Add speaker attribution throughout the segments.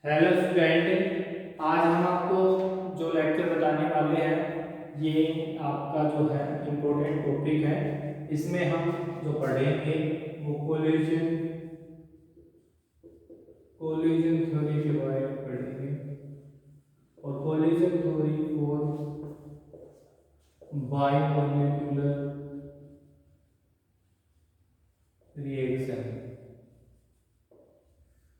Speaker 1: Hello student, आज हम आपको जो लेक्चर बताने वाले हैं ये आपका जो है इम्पोर्टेंट टॉपिक है। इसमें हम जो पढ़ेंगे वो कोलिजन कोलिजन थ्योरी के बारे में पढ़ेंगे और collision theory for biomolecular reaction.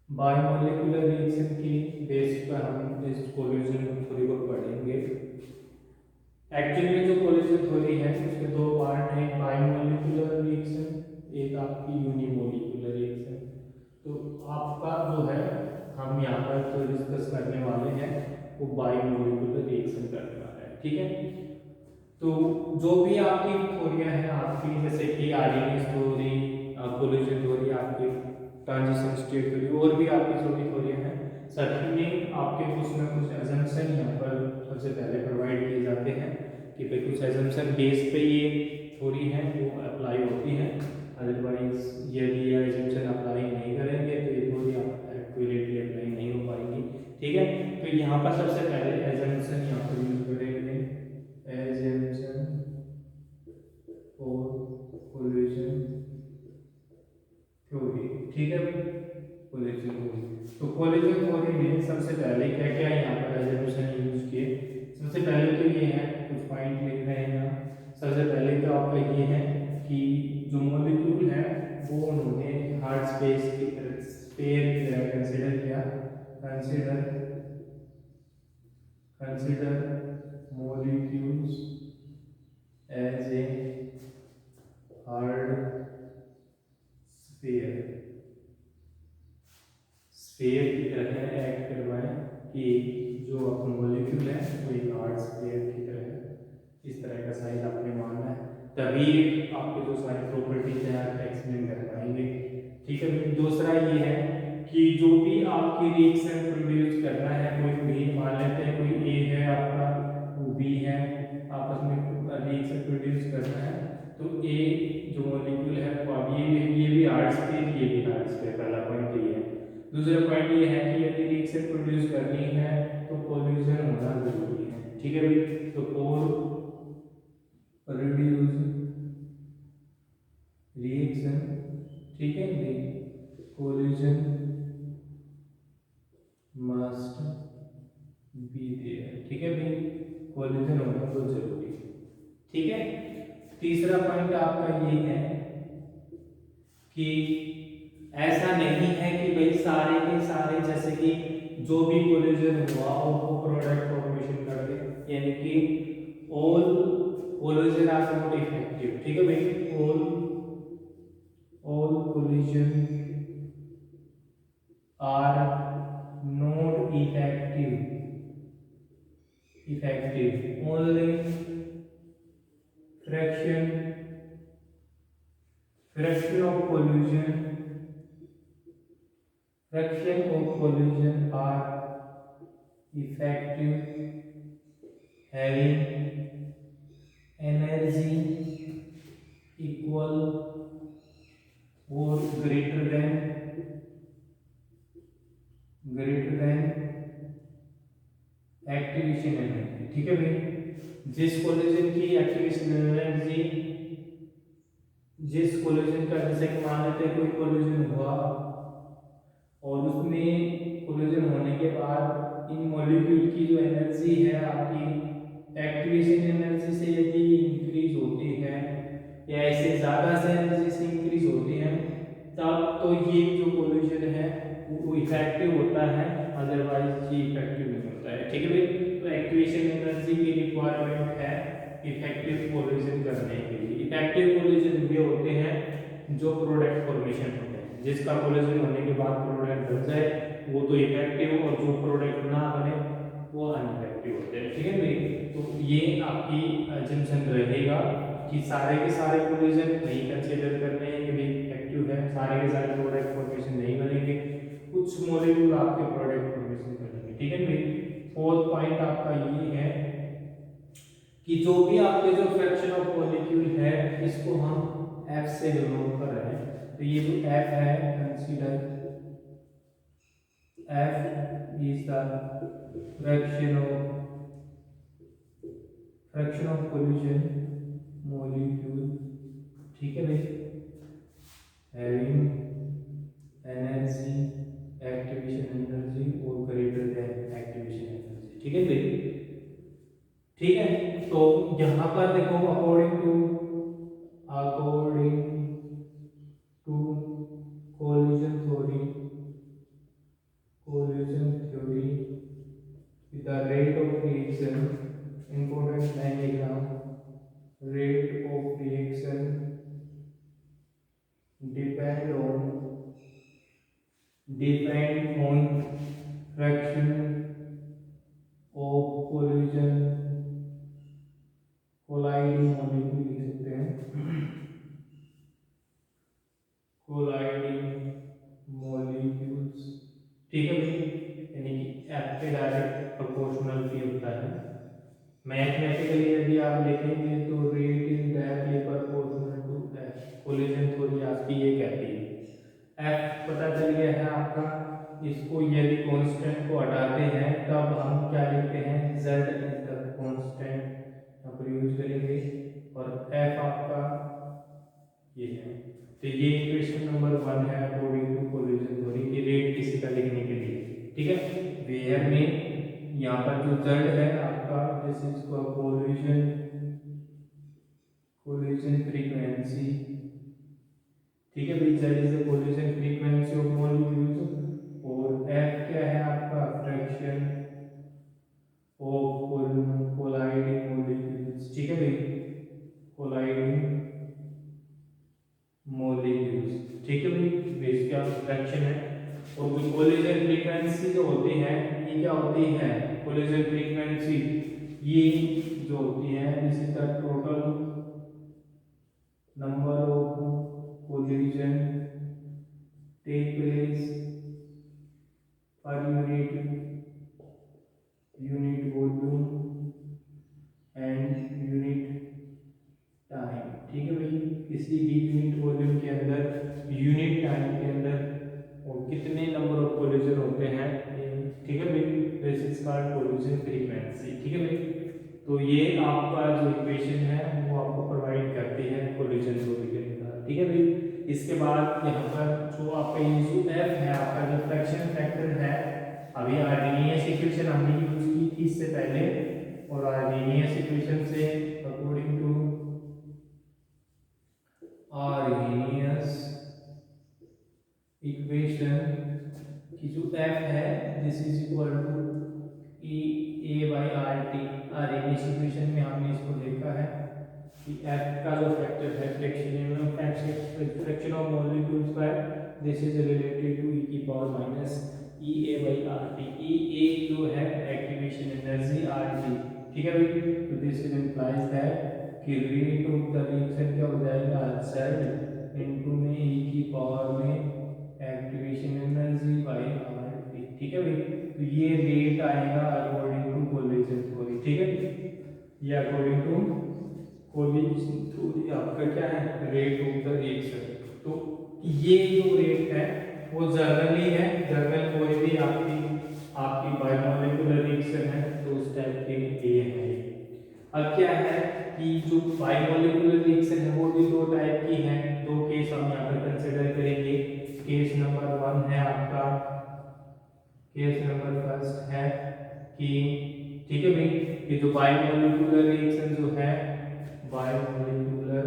Speaker 1: Biomolecular reaction की बेस पर हम इस कोलिजन थ्योरी को पढ़ेंगे। एक्चुअली जो कोलिजन थ्योरी है उसके दो पार्ट हैं, बायोमोलिकुलर रिएक्शन, एक आपकी यूनिमोलिकुलर रिएक्शन। तो आपका जो है हम यहाँ पर जो डिस्कस करने वाले हैं वो बायोमोलिकुलर रिएक्शन करने वाला है, ठीक है। तो जो भी आपकी थ्योरियाँ हैं आपकी, जैसे कि आर्डीनेस थ्योरी, कोलिजन थ्योरी, आपकी ट्रांजिशन स्टेट थ्योरी, और भी आपकी जो भी थ्योरियाँ हैं सभी में आपके कुछ ना कुछ एजम्पशन यहाँ पर सबसे पहले प्रोवाइड किए जाते हैं कि भाई कुछ एजम्पशन बेस पे ये थ्योरी है वो अप्लाई होती है। अदरवाइज यदि ये एजम्पशन अप्लाई नहीं करेंगे तो ये थ्योरी एक्यूरेटली अप्लाई नहीं हो पाएंगी, ठीक है। तो यहाँ पर सबसे पहले एजम्पशन यहाँ पर यूज करेंगे, assumption और कोलिजन थ्योरी, ठीक है भाई। कोलिजन थ्योरी, तो कोलिजन थ्योरी में सबसे पहले क्या क्या यहाँ पर एजम्पशन यूज किए। सबसे पहले तो ये है, कुछ पॉइंट लिख रहे हैं यहाँ। सबसे पहले तो आपका ये है कि जो मॉलिक्यूल है वो उन्होंने हार्ड स्पेस की तरह, स्फीयर की तरह कंसीडर किया। Consider molecules as a hard sphere, sphere की तरह एक्ट करवाएं कि जो आपका मॉलिक्यूल है वो एक हार्ड स्फीयर की तरह है, इस तरह का साइज आपने मानना है, तभी आपके जो सारी प्रॉपर्टीज हैं आप एक्सप्लेन कर पाएंगे, ठीक है। दूसरा ये है कि जो भी आपकी रिएक्शन प्रोड्यूस करना है, कोई भी मान लेते हैं कोई ए है आपका, वो बी है, आपस में रिएक्शन प्रोड्यूस करना है, तो ए जो मॉलिक्यूल है वो अब ये भी हार्ड स्फीयर, ये भी हार्ड स्फीयर, पहला पॉइंट ये है। दूसरा पॉइंट ये है कि यदि रिएक्शन प्रोड्यूस करनी है तो कोलिजन होना जरूरी है, ठीक है भाई। तो फॉर रिड्यूस रिएक्शन, ठीक है भाई, कोलिजन मस्ट बी देयर, ठीक है भाई, कोलिजन होना तो जरूरी है, ठीक है। तीसरा पॉइंट आपका ये है कि ऐसा नहीं है कि भाई सारे के सारे, जैसे कि जो भी कोलिजन हुआ वो प्रोडक्ट फॉर्मेशन कर दे, यानी कि all collision are not effective, ठीक है भाई। All collision are not effective only fraction of collision are effective having energy equal or greater than activation energy, ठीक है भाई। जिस कोलिजन का जैसे कि मान लेते हैं कोई कोलिजन हुआ और उसमें कोलिजन होने के बाद इन मॉलिक्यूल की जो एनर्जी है आपकी एक्टिवेशन एनर्जी से यदि इंक्रीज होती है या ऐसे ज़्यादा से एनर्जी से इंक्रीज होती है, तब तो ये जो कोलिजन है वो इफेक्टिव होता है, अदरवाइज ये इफेक्टिव नहीं होता है, ठीक है भाई। तो एक्टिवेशन एनर्जी की रिक्वायरमेंट है इफेक्टिव कोलिजन करने के लिए। इफेक्टिव कोलिजन ये होते हैं जो प्रोडक्ट फॉर्मेशन होते हैं, जिसका कोलिजन होने के बाद प्रोडक्ट बन जाए वो तो इफेक्टिव, और जो प्रोडक्ट ना बने वो अनइफेक्टिव होते हैं, ठीक है भाई। तो ये आपकी अजम्पशन रहेगा कि सारे के सारे कोलिजन नहीं कंसीडर करने हैं कि भाई इफेक्टिव है, सारे के सारे प्रोडक्ट फॉर्मेशन नहीं बनेंगे, कुछ मॉलिक्यूल आपके प्रोडक्ट फॉर्मेशन करेंगे, ठीक है भाई। फोर्थ पॉइंट आपका ये है कि जो भी आपके जो फ्रैक्शन ऑफ मॉलिक्यूल है इसको हम एफ से डिनोट कर रहे हैं, तो ये जो एफ है consider F is the fraction of collision molecule, ठीक है भाई, having energy एक्टिवेशन एनर्जी और ग्रेटर देन एक्टिवेशन एनर्जी, ठीक है भाई, ठीक है। तो यहाँ पर देखो according to collision theory the rate of reaction, important line diagram, rate of reaction depend on fraction of colliding molecule लिख सकते हैं, colliding molecules, ठीक है भाई, यानी कि F के डायरेक्ट प्रोपोर्शनल भी होता है। मैथमेटिकली यदि आप देखेंगे तो rate is directly proportional to F, collision theory आपकी ये कहती है। F पता चल गया है आपका, इसको यदि कांस्टेंट को हटाते हैं तब हम क्या लिखते हैं, Z इज द कांस्टेंट यहाँ पर यूज करेंगे, और F आपका ये है। तो ये इक्वेशन नंबर 1 है अकॉर्डिंग टू कोलिजन थ्योरी की रेट किसी का लिखने के लिए, ठीक है। वेयर में यहाँ पर जो Z है आपका, दिस इज कोलिजन फ्रीक्वेंसी, ठीक है भाई, Z is the collision frequency of molecules, और F क्या है आपका, फ्रैक्शन ऑफ कोलाइडिंग मॉलिक्यूल्स, ठीक है भाई, कोलाइडिंग मॉलिक्यूल्स, ठीक है भाई, बेस क्या फ्रैक्शन है। और कोलिजन फ्रीक्वेंसी जो होती है ये क्या होती है, कोलिजन फ्रीक्वेंसी ये जो होती है, this is the total number of collision take place per unit volume and unit time, ठीक है भाई, किसी भी यूनिट वॉल्यूम के अंदर, यूनिट टाइम के अंदर, और कितने नंबर ऑफ कोलिजन होते हैं, ठीक है भाई, this is called collision frequency, ठीक है भाई। तो ये आपका जो इक्वेशन है वो आपको प्रोवाइड करती है कोलिजन थ्योरी के अंदर, ठीक है भाई। इसके बाद यहाँ पर जो आपका ये जो F है आपका जो फ्रैक्शन फैक्टर है, अभी आर्हेनियस इक्वेशन हमने यूज की थी इससे पहले, और आर्हेनियस इक्वेशन से अकॉर्डिंग टू आर्हेनियस इक्वेशन की जो F है, this is equal to A/RT। Arrhenius equation में हमने इसको देखा है कि F का जो फैक्टर है फ्रैक्शन ऑफ मॉलिक्यूल्स पर, this is related to E/RT। E जो है एक्टिवेशन एनर्जी, RT, ठीक है भाई। तो दिस इज इंप्लाइज दैट कि रेट ऑफ द रिएक्शन क्या हो जाएगा, Z इनटू में E activation energy by RT, ठीक है भाई। तो ये रेट आएगा अकॉर्डिंग टू कोलिजन थ्योरी, ठीक है, ये अकॉर्डिंग टू कोलिजन थ्योरी आपका क्या है, रेट ऑफ द रिएक्शन। तो ये जो रेट है वो जनरली है, जनरल कोई भी आपकी बायोमोलिकुलर रिएक्शन है तो उस टाइप के ये है। अब क्या है कि जो बायोमोलिकुलर रिएक्शन है वो भी दो टाइप की है, दो केस हम यहाँ पर कंसीडर करेंगे। केस नंबर 1 है आपका, केस नंबर फर्स्ट है कि, ठीक है भाई, ये जो बायोमोलिकुलर रिएक्शन जो है, biomolecular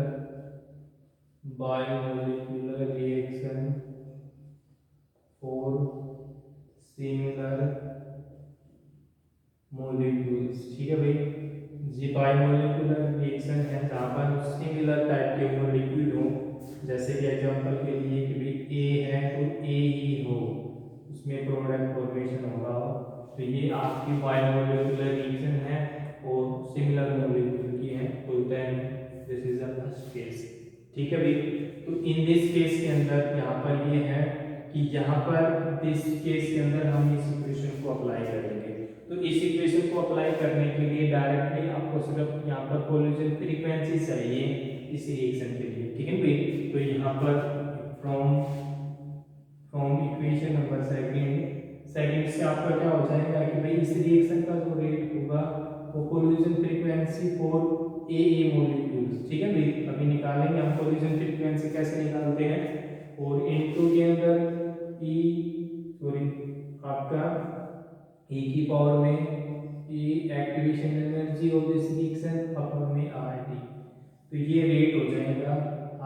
Speaker 1: reaction for similar molecules, ठीक है भाई, ये बायोमोलिकुलर रिएक्शन है जहाँ पर सिमिलर टाइप के मॉलिक्यूल हो, जैसे कि एग्जांपल के लिए कि भाई A है तो A ही हो, उसमें प्रोडक्ट फॉर्मेशन होगा, तो ये आपकी बायोमोलिकुलर रिएक्शन है और सिमिलर मॉलिक्यूल की है, तो then this is the first case, ठीक है भाई। तो इन दिस केस के अंदर यहाँ पर ये है कि यहाँ पर दिस केस के अंदर हम इस इक्वेशन को अप्लाई करेंगे। तो इस इक्वेशन को अप्लाई करने के लिए डायरेक्टली आपको सिर्फ यहाँ पर कोलिजन फ्रीक्वेंसी चाहिए इस रिएक्शन के लिए, ठीक है भाई। तो यहाँ पर from equation number second second से आपका क्या हो जाएगा कि भाई इस रिएक्शन का जो रेट होगा वो collision frequency for A molecules, ठीक है भाई। अभी निकालेंगे हम कोलिजन फ्रीक्वेंसी कैसे निकालते हैं। और इनटू के अंदर ई सॉरी आपका ई की पावर में E activation energy of this reaction upon में आर टी। तो ये रेट हो जाएगा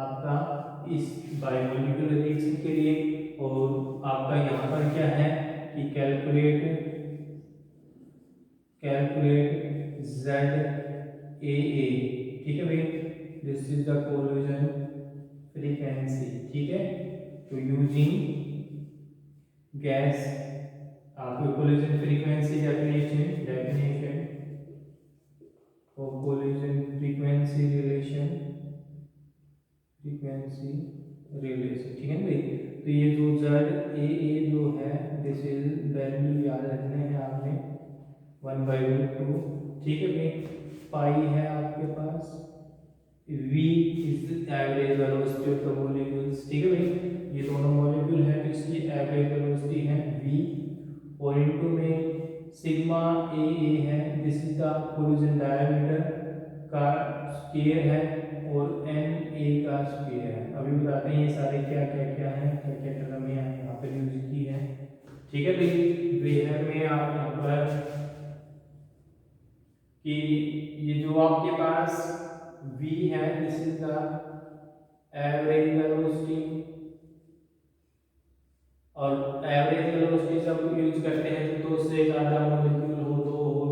Speaker 1: आपका इस बायोमोलिकुलर रिएक्शन के लिए। और आपका यहाँ पर क्या है कि कैलकुलेट ZAA, ठीक है भाई, this is the collision frequency, ठीक है। तो यूजिंग गैस आपको कोलिजन फ्रीक्वेंसी डेफिनेशन और कोलिजन फ्रीक्वेंसी रिलेशन, ठीक है भाई। तो ये जो ZAA जो है दिस इज वैल्यू याद रखने हैं आपने 1/2, ठीक है भाई। पाई है आपके पास, V is average velocity of the molecules, ठीक है भाई। ये दोनों मॉलिक्यूल है तो इसकी एवरेज वेलोसिटी है V, और इनटू में सिग्मा AA है, this is the collision diameter का स्क्वायर है, और NA का स्क्वायर है। अभी बताते हैं ये सारे क्या क्या क्या है, क्या क्या टर्म यहाँ पर यूज की है, ठीक है भाई। ब्रेयर में आप यहाँ पर कि ये जो आपके पास V है this is the average velocity, और एवरेज वेलोसिटी जब यूज करते हैं तो दो से ज़्यादा मॉलिक्यूल हो,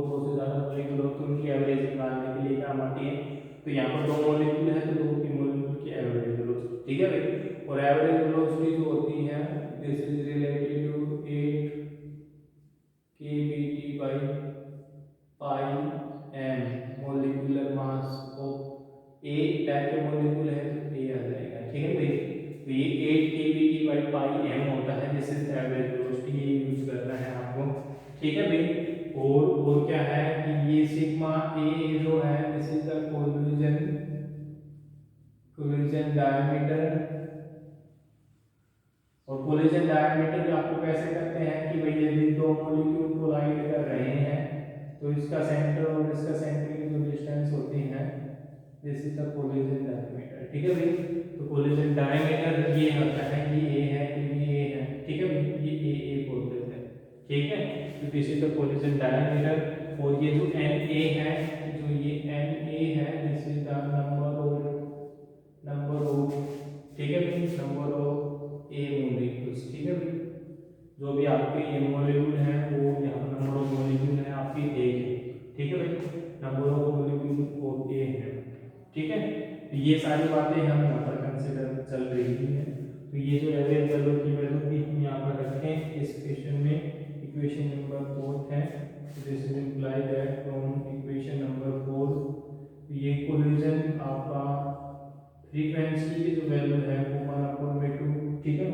Speaker 1: दो से ज़्यादा मॉलिक्यूल हो तो उनकी एवरेज निकालने के लिए काम आती है। तो यहाँ पर दो मॉलिक्यूल है तो दो की मॉलिक्यूल की एवरेज वेलोसिटी, ठीक है भाई। और एवरेज वेलोसिटी जो होती है this is related to 8 kBT by pi m molecular mass of A type के मॉलिक्यूल है तो ए आ जाएगा, ठीक है भाई। तो ये 8 kBT by pi m होता है, दिस इज एवरेज वेलोसिटी, ये यूज करना है आपको, ठीक है भाई। और क्या है कि ये सिग्मा ए जो है this is the collision diameter, और कोलिजन डायमीटर आपको कैसे करते हैं कि भाई यदि दो मॉलिक्यूल कोलाइड कर रहे हैं तो इसका सेंटर और इसका सेंटर की जो डिस्टेंस होती है this is the collision diameter, ठीक है भाई। तो कोलिजन डायमीटर ये होता है कि ये है कि ये है, ठीक है भाई, ये ए बोलते हैं, ठीक है। तो this is the collision diameter. और ये जो NA है, जो ये NA है this is the number of, ठीक है भाई, नंबर ऑफ ए मॉलिक्यूल्स, ठीक है भाई। जो भी आपके ए मॉलिक्यूल है वो यहाँ पर नंबर ऑफ मॉलिक्यूल है आपकी ए है, ठीक है भाई, नंबर ऑफ मॉलिक्यूल ऑफ ए है, ठीक है। तो ये सारी बातें हम यहाँ पर कंसिडर चल रही हैं। तो ये जो एवरेज वैल्यू की वैल्यू भी हम यहाँ पर रखें इस क्वेश्चन में, इक्वेशन नंबर 4 है। This is imply that from equation number 4 ये कोलिजन आपका फ्रीक्वेंसी की जो वैल्यू है वो 1/2, ठीक है।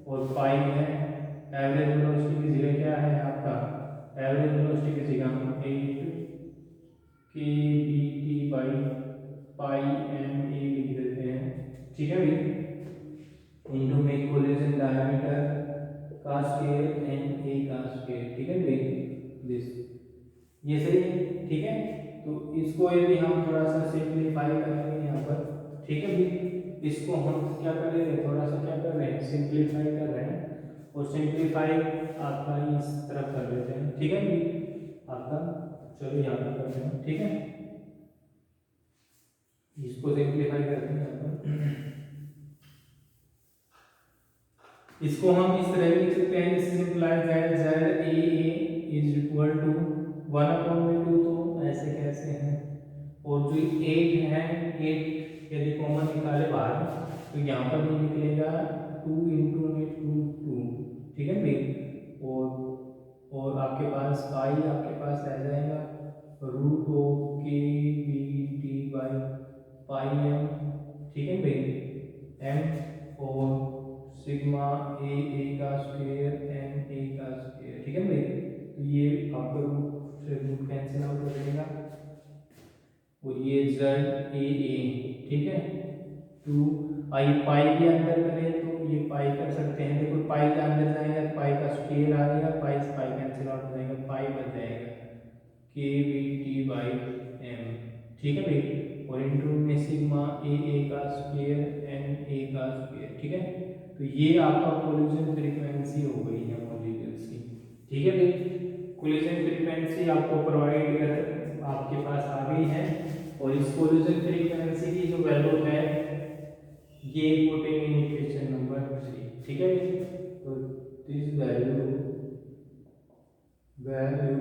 Speaker 1: और पाई है एवरेज वेलोसिटी की जगह क्या है आपका, एवरेज वेलोसिटी की जगह हम 8 kBT by pi m a लिख देते हैं, ठीक है भाई। इनटू में कोलिजन डायमीटर का स्क्वायर NA का स्क्वायर, ठीक है भाई, दिस ये सही है, ठीक है। तो इसको यदि हम थोड़ा सा सिंप्लीफाई करेंगे यहाँ पर, ठीक है भाई, इसको हम क्या कर रहे हैं, थोड़ा सा क्या कर रहे हैं, सिंप्लीफाई कर रहे हैं। और सिंप्लीफाई आपका इस तरफ कर लेते हैं, ठीक है भाई आपका, चलो यहाँ पर करते हैं, ठीक है। इसको सिंप्लीफाई करते हैं यहाँ पर, इसको हम इस तरह लिख सकते हैं, this is implies that ZAA is equal to 1/2, तो ऐसे कैसे हैं। और जो 8 है, 8 यदि कॉमन निकाले बाहर तो यहाँ पर भी निकलेगा 2 × 2, ठीक है भाई। और आपके पास पाई आपके पास रह जाएगा √of kBT by pi m, ठीक है भाई, m और सिग्मा AA का स्क्वायर NA का स्क्वायर, ठीक है भाई। तो ये आपका रूट कैंसिल आउट हो जाएगा, और ये ZAA, ठीक है। टू आई पाई के अंदर करें तो ये पाई कर सकते हैं, देखो पाई के अंदर जाएगा तो पाई का स्क्वायर आ जाएगा, पाई K B T by M, ठीक है भाई। और इंटू में सिग्मा ए का स्क्वायर एन ए का स्क्वायर, ठीक है। तो ये आपका कोलिजन फ्रीक्वेंसी हो गई है मॉलिक्यूल्स की, ठीक है भाई। कोलिजन फ्रीक्वेंसी आपको प्रोवाइड कर आपके पास आ गई है। और इस कोलिजन फ्रीक्वेंसी की जो वैल्यू है ये पुटिंग इन इक्वेशन नंबर 3, ठीक है भाई। तो this value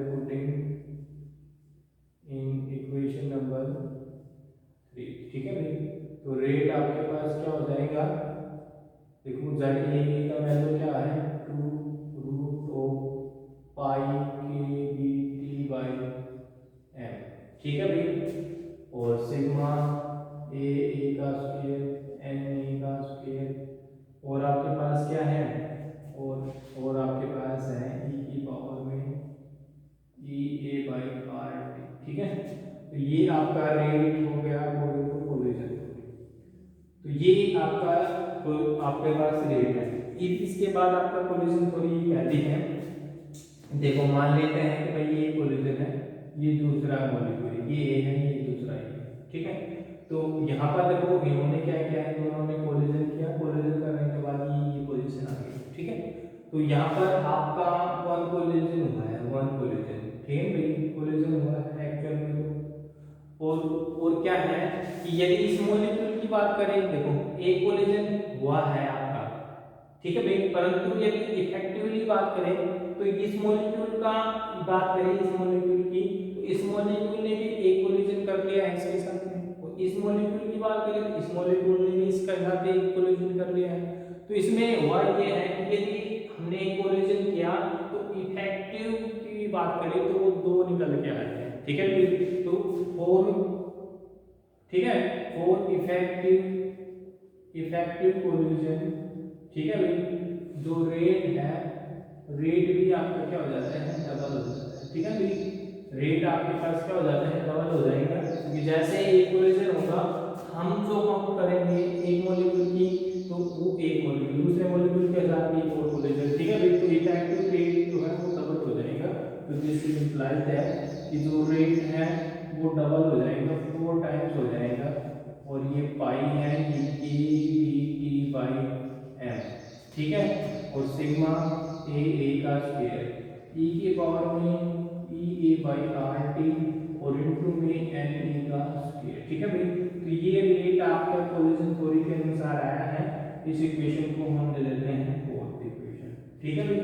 Speaker 1: putting in equation number 3, ठीक है भाई। तो रेट आपके पास क्या हो जाएगा, देखो जेड ए का वैल्यू क्या है 2 root of pi K B T by M, ठीक है भाई। और सिग्मा ए का स्क्वायर एन ए का स्क्वायर और आपके पास क्या है, और आपके पास है ई की पावर में E A by R T, ठीक है। तो ये आपका रेट हो गया अकॉर्डिंग टू कोलिजन। तो ये आपका आपके पास रेट है। इसके बाद आपका कोलिजन थ्योरी कहती है, देखो मान लेते हैं कि भाई ये कोलिजन है, ये दूसरा मॉलिक्यूल ये ए है, ये दूसरा ए, ठीक है। तो यहाँ पर देखो इन्होंने क्या किया है, दोनों ने कोलिजन किया, कोलिजन करने के बाद ये पोजीशन आ गई, ठीक है। तो यहाँ पर आपका वन कोलिजन हुआ है, वन कोलिजन, ठीक है भाई, कोलिजन हुआ है एक्चुअल में। और क्या है कि यदि इस मॉलिक्यूल की बात करें, देखो एक कोलिजन हुआ है आपका, ठीक है भाई, परंतु यदि इफेक्टिवली बात करें तो इस मॉलिक्यूल का बात करें, इस मॉलिक्यूल की, तो इस मॉलिक्यूल ने भी एक कोलिजन कर लिया है इसके साथ में। और इस मॉलिक्यूल की बात करें तो इस मॉलिक्यूल ने भी इसके साथ एक कोलिजन कर लिया है। तो इसमें हुआ ये है कि यदि हमने एक कोलिजन किया तो इफेक्टिव की बात करें तो वो 2 निकल के आए हैं, ठीक है। तो 4, ठीक है, 4 इफेक्टिव कोलिजन, ठीक है भाई। जो रेट है, रेट भी आपका क्या हो जाता है, डबल हो जाता है, ठीक है भाई। रेट आपके पास क्या हो जाता है, डबल हो जाएगा, क्योंकि जैसे एक कोलिजन होगा हम जो काउंट करेंगे एक मॉलिक्यूल की, तो वो एक मॉलिक्यूल दूसरे मॉलिक्यूल के साथ भी एक और कोलिजन, ठीक है भाई। तो इफेक्टिव रेट जो है वो डबल हो जाएगा। तो दिस इंप्लाइज दैट कि जो रेट है वो डबल हो जाएगा, 4 टाइम्स हो जाएगा। और ये पाई है ये A B T by M, ठीक है। और सिग्मा ए का स्क्वायर ई के पावर में E A by R T और इनटू में एन ए का स्क्वायर, ठीक है भाई। तो ये रेट आपका कोलिजन थ्योरी के अनुसार आया है। इस इक्वेशन को हम दे देते हैं फोर्थ इक्वेशन, ठीक है भाई।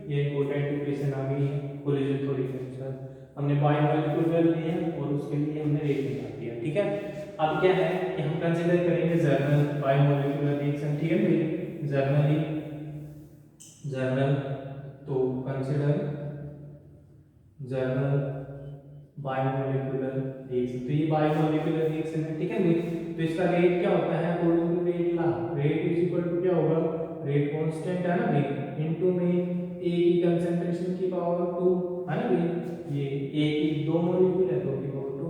Speaker 1: ये इंपॉर्टेंट इक्वेशन आ गई है कोलिजन थ्योरी के अनुसार। हमने बायोमोलिक्यूलर लिया और उसके लिए हमने रेट निकाल दिया, ठीक है। अब क्या है कि हम कंसीडर करेंगे जर्नल बायोमोलिक्यूलर रिएक्शन, ठीक है भाई। जर्नल तो कंसीडर जर्नल बायोमोलिक्यूलर रिएक्शन। तो ये बायोमोलिक्यूलर रिएक्शन है, ठीक है भाई। तो इसका रेट क्या होता है according to rate law, rate is equal to क्या होगा, रेट कांस्टेंट है ना भाई, इनटू में ए की कंसंट्रेशन की पावर 2 है ना भाई। ये ए की 2 मॉलिक्यूल है, 2 की पावर 2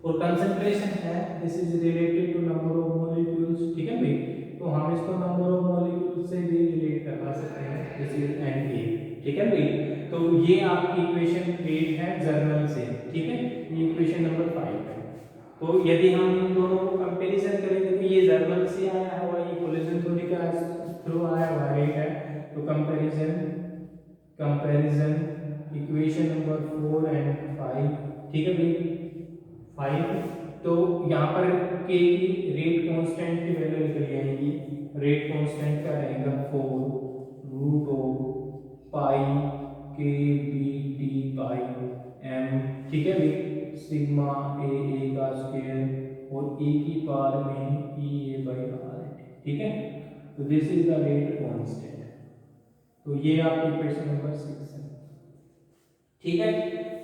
Speaker 1: और कंसंट्रेशन है, this is related to number of molecules, ठीक है भाई। तो हम इसको नंबर ऑफ मॉलिक्यूल से भी रिलेट करवा सकते हैं, दिस इज एन ए, ठीक है भाई। तो ये आपकी इक्वेशन 8 है जर्नल से, ठीक है। ये इक्वेशन नंबर 5 है। तो यदि हम इन दोनों को कंपैरिजन करेंगे तो ये जर्नल से आया हुआ, ये कोलिजन थ्योरी का थ्रू आया हुआ है। तो कंपैरिजन इक्वेशन नंबर 4 एंड 5, ठीक है भाई 5। तो यहाँ पर के की रेट कांस्टेंट की वैल्यू निकल आएगी। रेट कांस्टेंट क्या रहेगा 4 root of pi K B T by M, ठीक है भाई। सिग्मा ए का स्क्वायर और ए की पावर में ई ए बाई आर, ठीक है। तो this is the rate constant. तो ये आपकी इक्वेशन नंबर 6 है, ठीक है।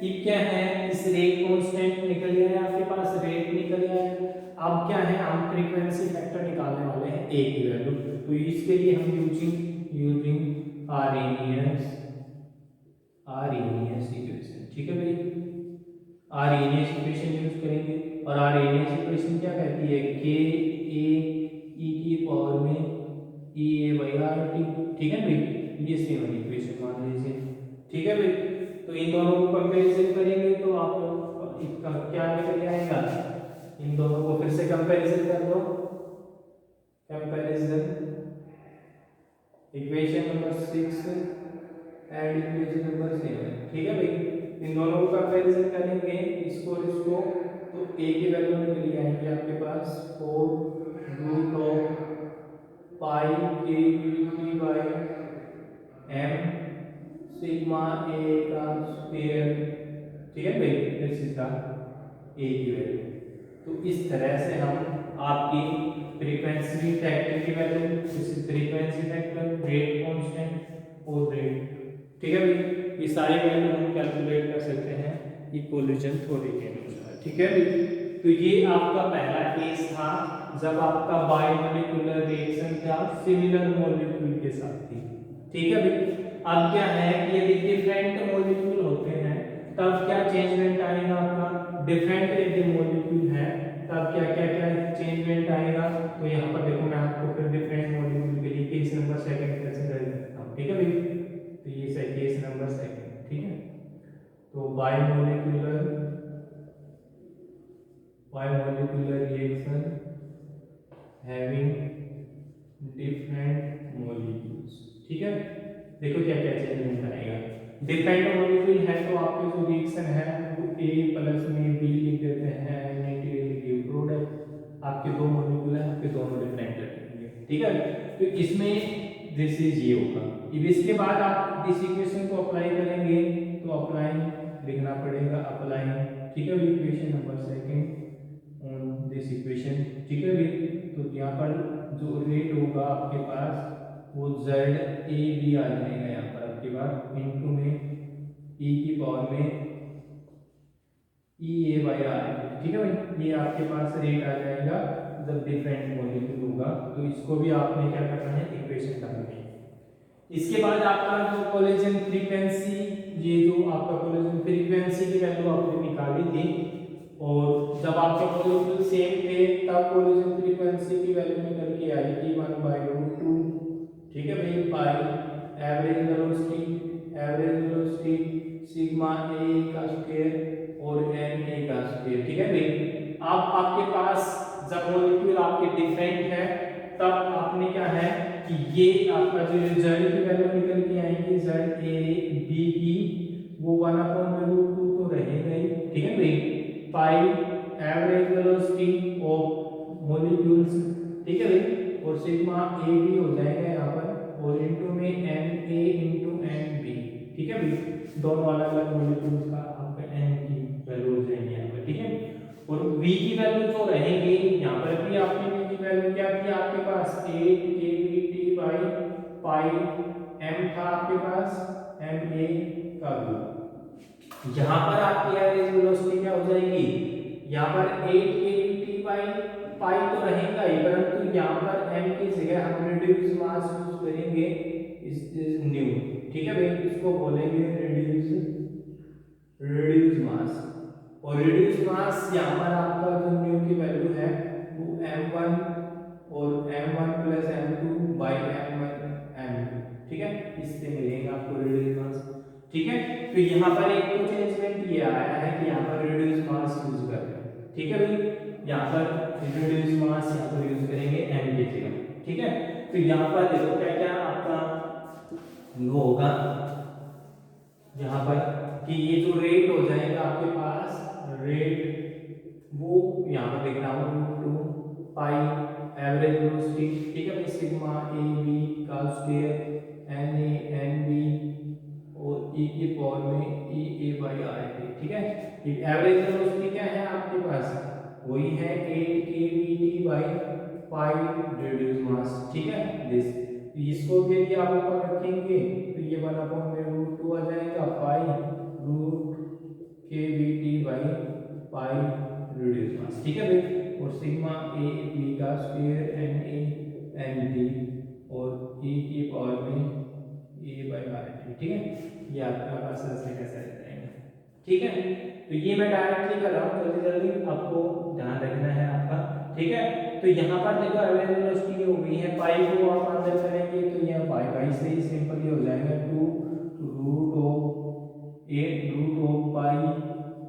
Speaker 1: अब क्या है, इस रेट कांस्टेंट निकल गया है आपके पास, रेट निकल गया है। अब क्या है, हम फ्रीक्वेंसी फैक्टर निकालने वाले हैं ए की वैल्यू। तो इसके लिए हम यूजिंग आरएनएस इक्वेशन, ठीक है भाई। आरएनएस इक्वेशन यूज करेंगे और आरएनएस इक्वेशन क्या कहती है, के ए ई की पावर में E A by R T, ठीक है भाई। ये सेवन इक्वेशन मान लीजिए, ठीक है भाई। तो इन दोनों को कंपैरिजन करेंगे तो आप इसका क्या निकल आएगा, इन दोनों को फिर से कंपैरिजन कर दो, comparison equation number 6 and equation number 7, ठीक है भाई। इन दोनों को कंपैरिजन करेंगे, इसको और इसको, तो a की वैल्यू निकल आएगी आपके पास 4 root of pi K B T by m sigma a का स्क्वायर, ठीक है भाई, दिस इज द a की वैल्यू। तो इस तरह से हम आपकी फ्रीक्वेंसी फैक्टर की value, this is frequency factor, rate constant और रेट, ठीक है भाई, ये सारी वैल्यू हम कैलकुलेट कर सकते हैं ये कोलिजन थ्योरी के अनुसार, ठीक है भाई। तो ये आपका पहला केस था जब आपका बायोमोलिकुलर रिएक्शन का सिमिलर मॉलिक्यूल के साथ थी, ठीक है भाई। अब क्या है कि यदि डिफरेंट मॉलिक्यूल होते हैं तब क्या चेंजमेंट आएगा आपका, डिफरेंट यदि मॉलिक्यूल है तब क्या क्या क्या चेंजमेंट आएगा। तो यहाँ पर देखो मैं आपको फिर डिफरेंट मॉलिक्यूल के लिए केस नंबर सेकंड कंसीडर करता हूँ, ठीक है भाई। तो ये है केस नंबर सेकंड, ठीक है। तो biomolecular reaction having different molecules, ठीक है। देखो क्या क्या चेंजमेंट आएगा, डिफरेंट मॉलिक्यूल है तो आपके जो रिएक्शन है वो A प्लस में B लिख देते हैं, नेगेटिव प्रोडक्ट, आपके दो मॉलिक्यूल है, आपके दोनों डिफरेंट रहेंगे, ठीक है। तो इसमें दिस इज ये होगा। अब इसके बाद आप इस इक्वेशन को अप्लाई करेंगे, तो अप्लाई लिखना पड़ेगा, अप्लाई, ठीक है। Equation number second on this equation, ठीक है। तो यहाँ पर जो रेट होगा आपके पास वो जेड ए बी आ जाएगा यहाँ पर आपके पास, इनटू में ई की पावर में ई ए बाई आर, ठीक है भाई। ये आपके पास रेट आ जाएगा जब डिफरेंट मॉलिक्यूल होगा। तो इसको भी आपने क्या करना है, इक्वेशन करनी है। इसके बाद आपका जो कोलिजन फ्रीक्वेंसी, ये जो आपका कोलिजन फ्रीक्वेंसी की वैल्यू आपने निकाली थी, और जब आपके मॉलिक्यूल सेम थे तब कोलिजन फ्रीक्वेंसी की वैल्यू निकल के आएगी 1/√2, ठीक है भाई, बाई एवरेज वेलोसिटी सिग्मा ए का स्क्वायर और एन ए का स्क्वायर, ठीक है भाई। अब आपके पास जब मॉलिक्यूल आपके डिफरेंट है तब आपने क्या है कि ये आपका जो जेड की वैल्यू निकल के आएगी, जेड ए बी की वो 1/√2 तो रहेगा ही, ठीक है भाई। पाई एवरेज वेलोसिटी ऑफ मॉलिक्यूल्स, ठीक है भाई, और सिग्मा ए बी हो जाएगा यहाँ पर, और इनटू में N A into N B, ठीक है भाई। दोनों अलग अलग मॉलिक्यूल्स का आपका एन की वैल्यू हो जाएगी यहाँ पर, ठीक है। और v की वैल्यू जो रहेगी यहाँ पर भी आपकी v की वैल्यू क्या थी आपके पास, 8 kBT बाई पाई m था आपके पास, m a का v। यहाँ पर आपकी एवरेज वेलोसिटी क्या हो जाएगी, यहाँ पर 8 kBT बाई पाई तो रहेगा ही, परंतु यहाँ पर m की जगह हम रिड्यूस मास यूज करेंगे, इस न्यू, ठीक है भाई। इसको बोलेंगे रिड्यूस मास, और रिड्यूस मास यहाँ पर आपका जो न्यू की वैल्यू है वो m1 और m1 plus m2 by m1 m2, ठीक है, इससे मिलेगा आपको रिड्यूस मास, ठीक है। तो यहाँ पर एक तो चेंजमेंट ये आया है कि यहाँ पर रिड्यूस मास यूज कर रहे हैं, ठीक है भाई। यहाँ पर रिड्यूस मास यहाँ पर यूज करेंगे m की जगह, ठीक है। तो यहाँ पर देखो क्या क्या आपका वो होगा यहाँ पर कि ये जो रेट हो जाएगा आपके पास, रेट वो यहाँ पर लिख रहा हूँ 2 पाई एवरेज वेलोसिटी, ठीक है भाई, सिग्मा ए बी का square N A N B और ई की पावर में E A by R T, ठीक है। एवरेज वेलोसिटी क्या है आपके पास, वही है 8 K B T by pi reduce mass, ठीक है। दिस इसको भी यदि आप ऊपर रखेंगे तो ये 1/√2 आ जाएगा, pi root K B T by pi reduce mass, ठीक है भाई। और सिग्मा ए बी का square N A N D और ई की पावर में ए बाई आर टी, ठीक है। ये आपका पास ऐसे कैसे जाएगा, ठीक है। तो ये मैं डायरेक्टली कर रहा हूँ, जल्दी जल्दी आपको ध्यान रखना है आपका, ठीक है। तो यहाँ पर देखो एवरेज वेलोसिटी हो गई है, पाई को आप अंदर करेंगे तो यह पाई पाई से ही सिंपल हो जाएगा 2 root of 8 root of pi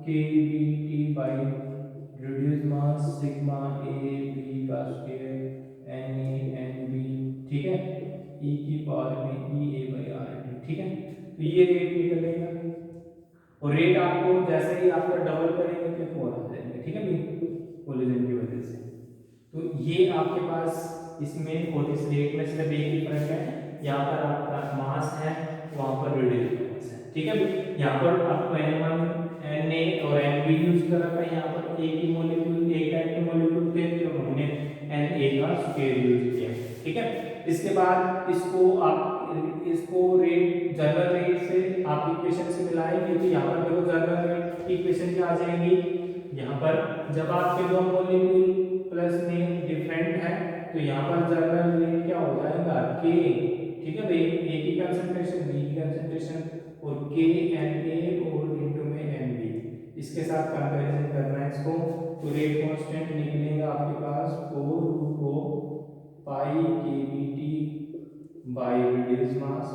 Speaker 1: K B T sigma A B का square N A N B, ठीक है, ई की पावर में E A by R T, ठीक है। तो ये रेट निकलेगा और रेट आपको जैसे ही आपका डबल करेंगे तो 4 आ जाएंगे, ठीक है भाई, कोलिजन की वजह से। तो ये आपके पास इसमें और इस रेट में सिर्फ एक ही फर्क है, यहाँ पर आपका मास है, वहाँ पर रेडियल मास है, ठीक है भाई। यहाँ पर आपको N1 Na और Nb यूज कर रखा है, यहाँ पर एक ही मॉलिक्यूल एक टाइप के मॉलिक्यूल थे जो हमने Na का स्क्वायर यूज किया, ठीक है। इसके बाद इसको रेट जनरल रेट से आप इक्वेशन से मिलाएंगे तो यहाँ पर देखो जनरल रेट की इक्वेशन क्या आ जाएगी, यहाँ पर जब आपके दो मॉलिक्यूल प्लस में डिफरेंट है तो यहाँ पर जनरल रेट क्या हो जाएगा के, ठीक है भाई, ए की कंसंट्रेशन बी की कंसंट्रेशन और के एन ए और इनटू में एन बी, इसके साथ कंपैरिजन करना है इसको, तो रेट कांस्टेंट निकलेगा आपके पास 4 pi K B T by radius mass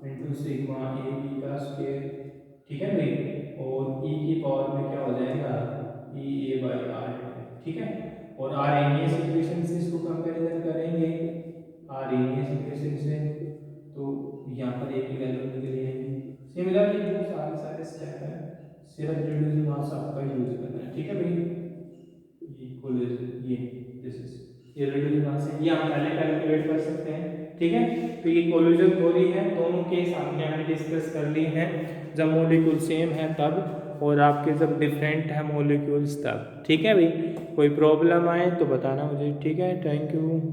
Speaker 1: into sigma A B का स्क्वायर, ठीक है भाई, और ई की पावर में क्या हो जाएगा ई ए बाई आर, ठीक है। और आरएनएस इक्वेशन से इसको कंपैरिजन करेंगे, आरएनएस इक्वेशन से तो यहाँ पर एक ही वैल्यू निकल आएगी। सिमिलरली बहुत सारे स्टेप है, सिर्फ रिड्यूस मास आपका यूज करना है, ठीक है भाई। इक्वल ये दिस इज ये रिड्यूस मास है, ये हम पहले कैलकुलेट कर सकते हैं, ठीक है। तो ये कोलिजन थ्योरी है, दोनों केस हमने डिस्कस कर लिए हैं, जब मॉलिक्यूल सेम है तब और आपके जब डिफरेंट है मॉलिक्यूल्स तब, ठीक है भाई। कोई प्रॉब्लम आए तो बताना मुझे, ठीक है। Thank you.